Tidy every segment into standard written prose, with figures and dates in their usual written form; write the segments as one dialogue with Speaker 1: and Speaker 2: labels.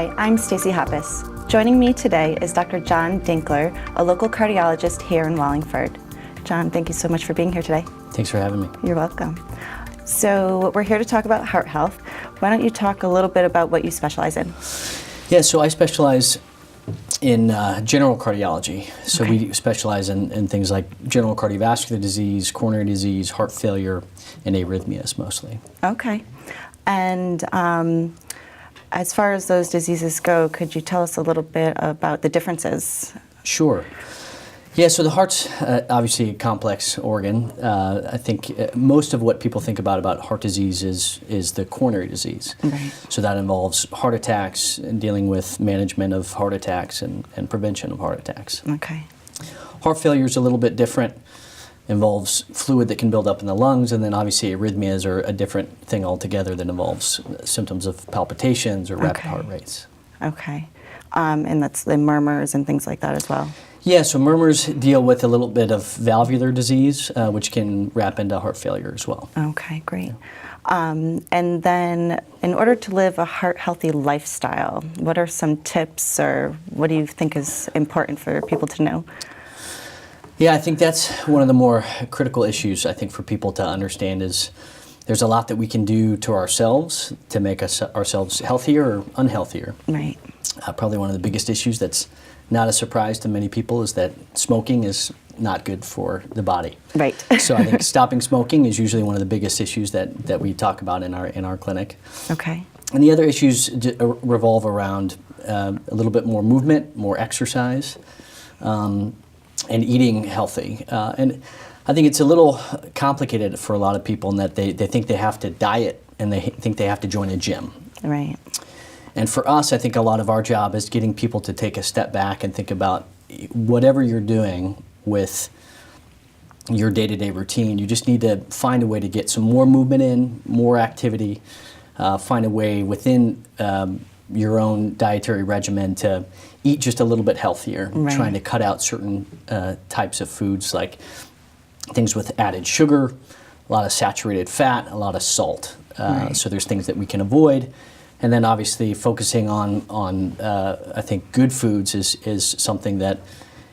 Speaker 1: Hi, I'm Stacey Hoppus. Joining me today is Dr. John Dinkler, a local cardiologist here in Wallingford. John, thank you so much for being here today.
Speaker 2: Thanks for having me.
Speaker 1: You're welcome. So we're here to talk about heart health. Why don't you talk a little bit about what you specialize in?
Speaker 2: Yeah, so I specialize in general cardiology. So we specialize in things like general cardiovascular disease, coronary disease, heart failure, and arrhythmias mostly.
Speaker 1: Okay. And as far as those diseases go, could you tell us a little bit about the differences?
Speaker 2: Sure. Yeah, so the heart's obviously a complex organ. I think most of what people think about heart disease is the coronary disease.
Speaker 1: Right.
Speaker 2: So that involves heart attacks and dealing with management of heart attacks and prevention of heart attacks.
Speaker 1: Okay.
Speaker 2: Heart failure is a little bit different. Involves fluid that can build up in the lungs, and then obviously arrhythmias are a different thing altogether that involves symptoms of palpitations or rapid heart rates.
Speaker 1: Okay. And that's the murmurs and things like that as well?
Speaker 2: Yeah, so murmurs deal with a little bit of valvular disease, which can wrap into heart failure as well.
Speaker 1: Okay, great. And then in order to live a heart-healthy lifestyle, what are some tips or what do you think is important for people to know?
Speaker 2: Yeah, I think that's one of the more critical issues, I think, for people to understand is there's a lot that we can do to ourselves to make ourselves healthier or unhealthier.
Speaker 1: Right.
Speaker 2: Probably one of the biggest issues that's not a surprise to many people is that smoking is not good for the body.
Speaker 1: Right.
Speaker 2: So I think stopping smoking is usually one of the biggest issues that we talk about in our clinic.
Speaker 1: Okay.
Speaker 2: And the other issues revolve around a little bit more movement, more exercise, and eating healthy. And I think it's a little complicated for a lot of people in that they think they have to diet and they think they have to join a gym.
Speaker 1: Right.
Speaker 2: And for us, I think a lot of our job is getting people to take a step back and think about whatever you're doing with your day-to-day routine. You just need to find a way to get some more movement in, more activity, find a way within your own dietary regimen to eat just a little bit healthier,
Speaker 1: Right.
Speaker 2: trying to cut out certain types of foods like things with added sugar, a lot of saturated fat, a lot of salt.
Speaker 1: Right.
Speaker 2: So there's things that we can avoid. And then obviously focusing on I think good foods is something that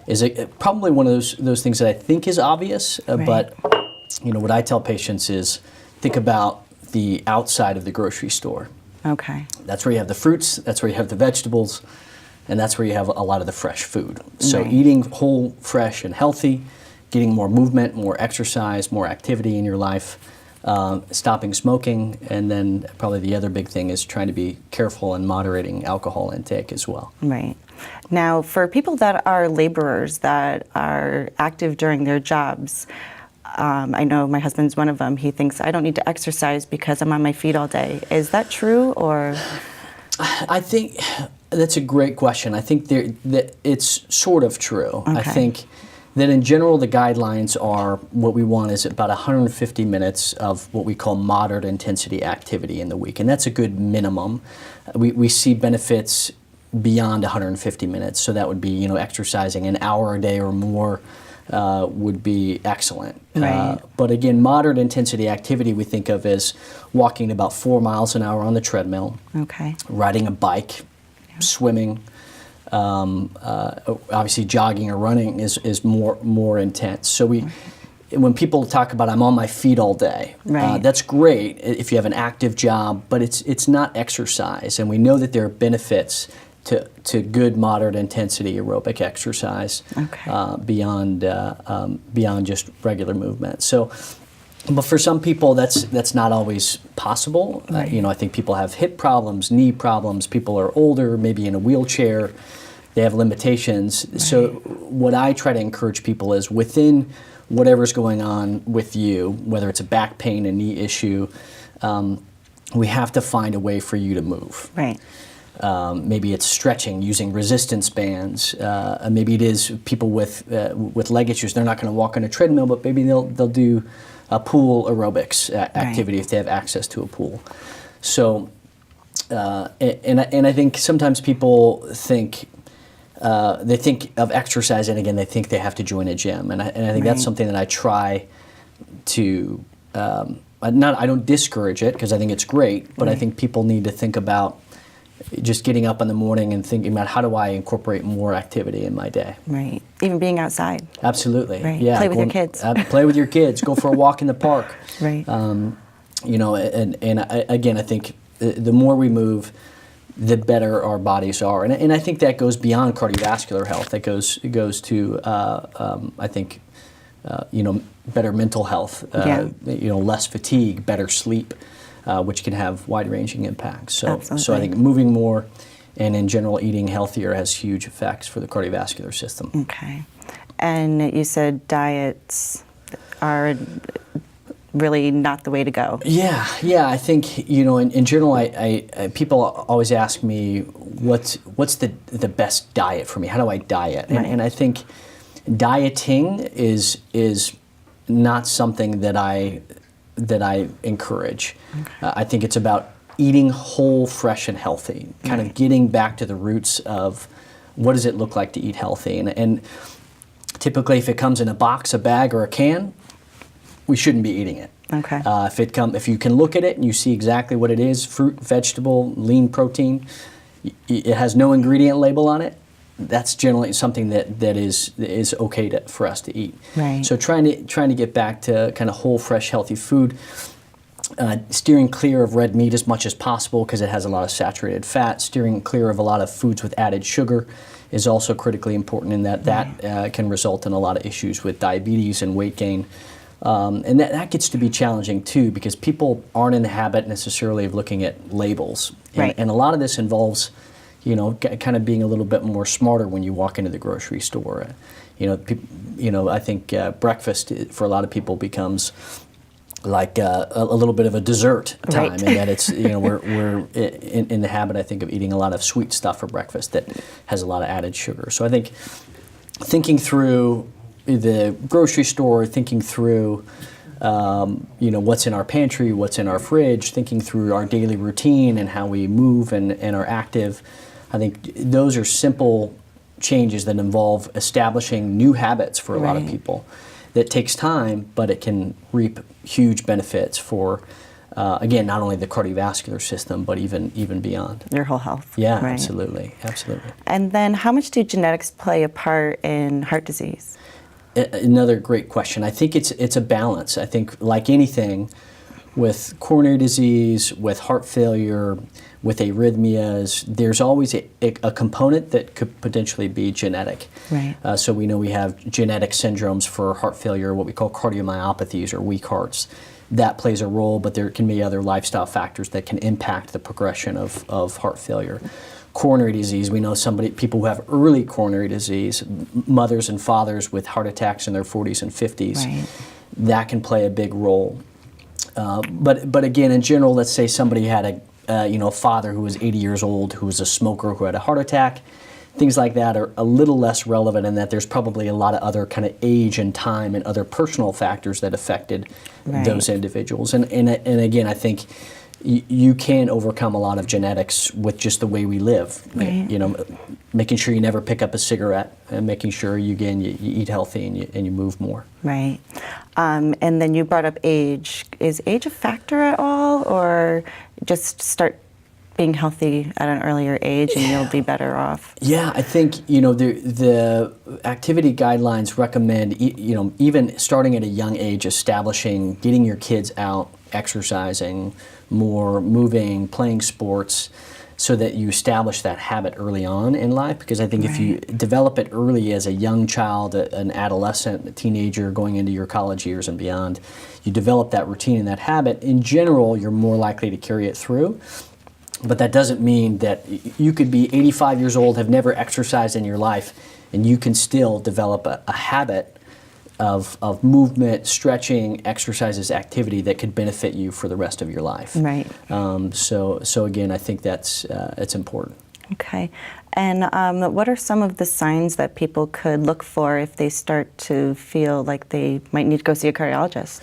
Speaker 2: is probably one of those things that I think is obvious,
Speaker 1: Right.
Speaker 2: but you know what I tell patients is think about the outside of the grocery store.
Speaker 1: Okay.
Speaker 2: That's where you have the fruits, that's where you have the vegetables, and that's where you have a lot of the fresh food. So
Speaker 1: Right.
Speaker 2: eating whole, fresh, and healthy, getting more movement, more exercise, more activity in your life, stopping smoking, and then probably the other big thing is trying to be careful in moderating alcohol intake as well.
Speaker 1: Right. Now, for people that are laborers that are active during their jobs, I know my husband's one of them. He thinks, I don't need to exercise because I'm on my feet all day. Is that true, or?
Speaker 2: I think that's a great question. I think that it's sort of true.
Speaker 1: Okay.
Speaker 2: I think that in general the guidelines are what we want is about 150 minutes of what we call moderate intensity activity in the week, and that's a good minimum. We see benefits beyond 150 minutes, so that would be exercising an hour a day or more would be excellent.
Speaker 1: Right.
Speaker 2: But again, moderate intensity activity we think of as walking about 4 miles an hour on the treadmill,
Speaker 1: Okay.
Speaker 2: riding a bike, swimming, obviously jogging or running is more intense. So when people talk about I'm on my feet all day,
Speaker 1: Right.
Speaker 2: that's great if you have an active job, but it's not exercise, and we know that there are benefits to good moderate intensity aerobic exercise
Speaker 1: Okay.
Speaker 2: beyond just regular movement. So. But for some people, that's not always possible.
Speaker 1: Right.
Speaker 2: I think people have hip problems, knee problems. People are older, maybe in a wheelchair. They have limitations. Right. So what I try to encourage people is within whatever's going on with you, whether it's a back pain, a knee issue, we have to find a way for you to move.
Speaker 1: Right.
Speaker 2: Maybe it's stretching using resistance bands. Maybe it is people with leg issues. They're not going to walk on a treadmill, but maybe they'll do a pool aerobics activity
Speaker 1: Right.
Speaker 2: if they have access to a pool. So, and I think sometimes people think they think of exercise, and again they think they have to join a gym, and I think
Speaker 1: Right.
Speaker 2: that's something that I try to. I don't discourage it because I think it's great, but I
Speaker 1: Right.
Speaker 2: think people need to think about just getting up in the morning and thinking about how do I incorporate more activity in my day.
Speaker 1: Right. Even being outside.
Speaker 2: Absolutely.
Speaker 1: Right.
Speaker 2: Yeah.
Speaker 1: Play with your kids.
Speaker 2: Play with your kids. Go for a walk in the park.
Speaker 1: Right.
Speaker 2: Again, I think the more we move, the better our bodies are, and I think that goes beyond cardiovascular health. It goes to I think better mental health. Less fatigue, better sleep, which can have wide-ranging impacts. So I think moving more, and in general eating healthier, has huge effects for the cardiovascular system.
Speaker 1: Okay, and you said diets are really not the way to go.
Speaker 2: Yeah. I think in general, I people always ask me what's the best diet for me. How do I diet?
Speaker 1: Right.
Speaker 2: And I think dieting is not something that I encourage.
Speaker 1: Okay.
Speaker 2: I think it's about eating whole, fresh, and healthy. Kind of getting back to the roots of what does it look like to eat healthy. And typically, if it comes in a box, a bag, or a can, we shouldn't be eating it.
Speaker 1: Okay.
Speaker 2: If you can look at it and you see exactly what it is, fruit, vegetable, lean protein, it has no ingredient label on it, that's generally something that is okay for us to eat.
Speaker 1: Right.
Speaker 2: So trying to get back to kind of whole, fresh, healthy food, steering clear of red meat as much as possible because it has a lot of saturated fat, steering clear of a lot of foods with added sugar is also critically important in that can result in a lot of issues with diabetes and weight gain. And that gets to be challenging too because people aren't in the habit necessarily of looking at labels. And a lot of this involves, kind of being a little bit more smarter when you walk into the grocery store. I think breakfast for a lot of people becomes like a little bit of a dessert time, and that it's we're in the habit, I think, of eating a lot of sweet stuff for breakfast that has a lot of added sugar. So I think thinking through the grocery store, thinking through what's in our pantry, what's in our fridge, thinking through our daily routine and how we move and are active. I think those are simple changes that involve establishing new habits for a lot of people. That takes time, but it can reap huge benefits for, again, not only the cardiovascular system, but even beyond.
Speaker 1: Your whole health.
Speaker 2: Yeah,
Speaker 1: Right.
Speaker 2: absolutely.
Speaker 1: And then how much do genetics play a part in heart disease?
Speaker 2: Another great question. I think it's a balance. I think like anything, with coronary disease, with heart failure, with arrhythmias, there's always a component that could potentially be genetic.
Speaker 1: Right.
Speaker 2: So we know we have genetic syndromes for heart failure, what we call cardiomyopathies or weak hearts. That plays a role, but there can be other lifestyle factors that can impact the progression of heart failure. Coronary disease, we know people who have early coronary disease, mothers and fathers with heart attacks in their 40s and 50s, that can play a big role. But again, in general, let's say somebody had a father who was 80 years old, who was a smoker, who had a heart attack. Things like that are a little less relevant in that there's probably a lot of other kind of age and time and other personal factors that affected those individuals. And again, I think you can overcome a lot of genetics with just the way we live. Making sure you never pick up a cigarette and making sure you eat healthy and you move more.
Speaker 1: Right. And then you brought up age. Is age a factor at all, or just start being healthy at an earlier age and you'll be better off?
Speaker 2: Yeah, I think the activity guidelines recommend even starting at a young age, getting your kids out, exercising more, moving, playing sports, so that you establish that habit early on in life. Because I think if you develop it early as a young child, an adolescent, a teenager going into your college years and beyond, you develop that routine and that habit, in general, you're more likely to carry it through. But that doesn't mean that you could be 85 years old, have never exercised in your life, and you can still develop a habit of movement, stretching, exercises, activity that could benefit you for the rest of your life.
Speaker 1: Right.
Speaker 2: So again, I think it's important.
Speaker 1: Okay. And what are some of the signs that people could look for if they start to feel like they might need to go see a cardiologist?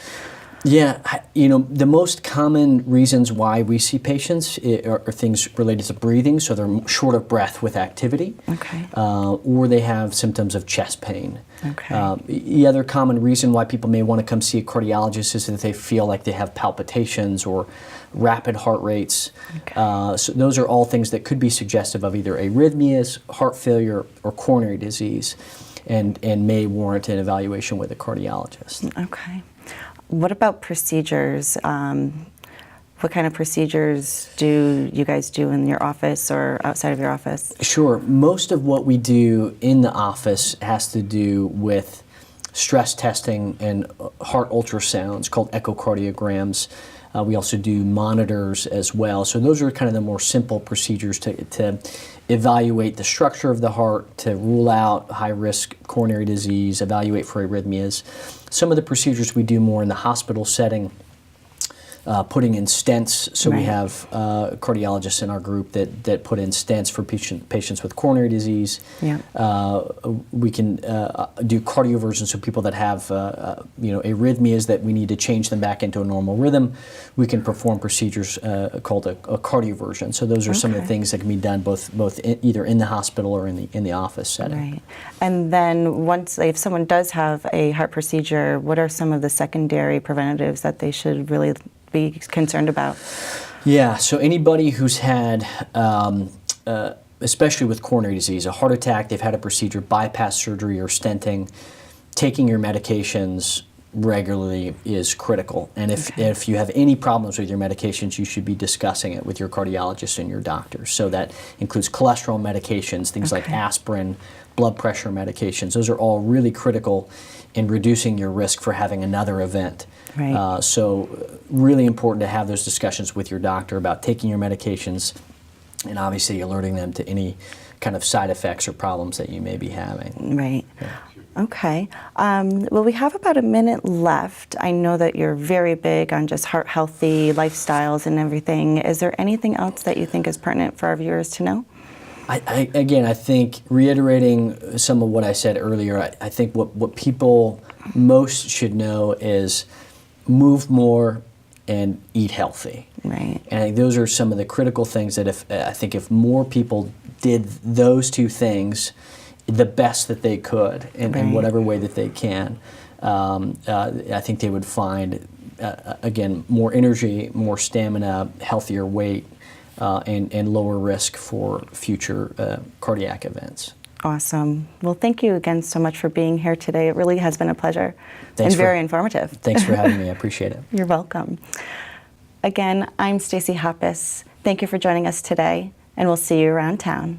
Speaker 2: Yeah, the most common reasons why we see patients are things related to breathing, so they're short of breath with activity,
Speaker 1: Okay.
Speaker 2: Or they have symptoms of chest pain.
Speaker 1: Okay.
Speaker 2: The other common reason why people may want to come see a cardiologist is that they feel like they have palpitations or rapid heart rates.
Speaker 1: Okay.
Speaker 2: So those are all things that could be suggestive of either arrhythmias, heart failure, or coronary disease, and may warrant an evaluation with a cardiologist.
Speaker 1: Okay. What about procedures? What kind of procedures do you guys do in your office or outside of your office?
Speaker 2: Sure. Most of what we do in the office has to do with stress testing and heart ultrasounds called echocardiograms. We also do monitors as well. So those are kind of the more simple procedures to evaluate the structure of the heart, to rule out high-risk coronary disease, evaluate for arrhythmias. Some of the procedures we do more in the hospital setting, putting in stents. So we have cardiologists in our group that put in stents for patients with coronary disease.
Speaker 1: Yeah.
Speaker 2: We can do cardioversion, so people that have arrhythmias that we need to change them back into a normal rhythm. We can perform procedures called a cardioversion. So those are some of the things that can be done both either in the hospital or in the office setting.
Speaker 1: Right. And then if someone does have a heart procedure, what are some of the secondary preventatives that they should really be concerned about?
Speaker 2: Yeah, so anybody who's had, especially with coronary disease, a heart attack, they've had a procedure, bypass surgery or stenting, taking your medications regularly is critical. And if you have any problems with your medications, you should be discussing it with your cardiologist and your doctor. So that includes cholesterol medications, things like aspirin, blood pressure medications. Those are all really critical in reducing your risk for having another event.
Speaker 1: Right.
Speaker 2: So really important to have those discussions with your doctor about taking your medications and obviously alerting them to any kind of side effects or problems that you may be having.
Speaker 1: Right. Yeah. Okay. Well, we have about a minute left. I know that you're very big on just heart healthy lifestyles and everything. Is there anything else that you think is pertinent for our viewers to know?
Speaker 2: I think reiterating some of what I said earlier, I think what people most should know is move more and eat healthy.
Speaker 1: Right.
Speaker 2: And I think those are some of the critical things that if more people did those two things the best that they could in whatever way that they can, I think they would find, again, more energy, more stamina, healthier weight, and lower risk for future cardiac events.
Speaker 1: Awesome. Well, thank you again so much for being here today. It really has been a pleasure and very informative.
Speaker 2: Thanks for having me. I appreciate it.
Speaker 1: You're welcome. Again, I'm Stacey Hoppus. Thank you for joining us today, and we'll see you around town.